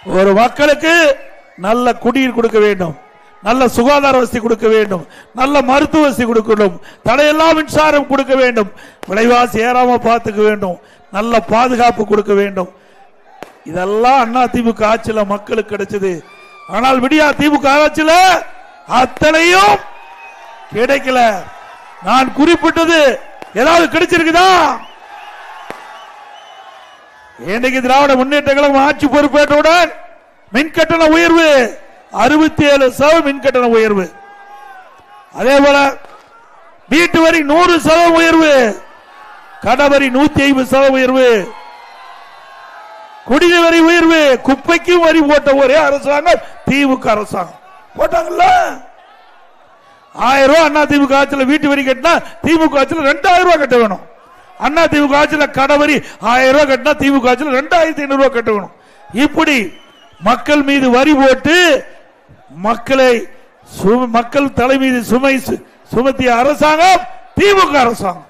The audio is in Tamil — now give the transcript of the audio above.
ஒரு மக்களுக்கு நல்ல குடிநீர் கொடுக்க வேண்டும், நல்ல சுகாதார வசதி கொடுக்க வேண்டும், நல்ல மருத்துவ வசதி கொடுக்கணும், தடையெல்லாம் மின்சாரம் கொடுக்க வேண்டும், விலைவாசி ஏறாம பார்த்துக்க வேண்டும், நல்ல பாதுகாப்பு கொடுக்க வேண்டும். இதெல்லாம் அண்ணா திமுக ஆட்சியில மக்களுக்கு கிடைச்சது. ஆனால் விடியா திமுக ஆட்சியில அத்தனையும் கிடைக்கல. நான் குறிப்பிட்டது ஏதாவது கிடைச்சிருக்குதா? இன்னைக்கு திராவிட முன்னேற்ற கழகம் ஆட்சி பொறுப்பேற்றவுடன் மின்கட்டண உயர்வு 67% மின்கட்டண உயர்வு, அதே போல வீட்டு வரி 100% உயர்வு, கடவரி 150% உயர்வு, குடிநீர் வரி உயர்வு, குப்பைக்கும் வரி போட்ட ஒரே அரசாங்கம் திமுக அரசாங்கம். போட்டாங்கல்ல 1000 ரூபாய் அண்ணா திமுக ஆட்சியில் வீட்டு வரி கட்டினா திமுக ஆட்சியில் 2000 ரூபாய் கட்ட வேணும். அண்ணா திமுக ஆட்சியில் கடவரி 1000 ரூபாய் கட்டினா திமுக ஆட்சியில் 2500 ரூபாய் கட்ட வேணும். இப்படி மக்கள் மீது வரி போட்டு மக்கள் தலை மீது சுமை சுமத்திய அரசாங்கம் திமுக அரசாங்கம்.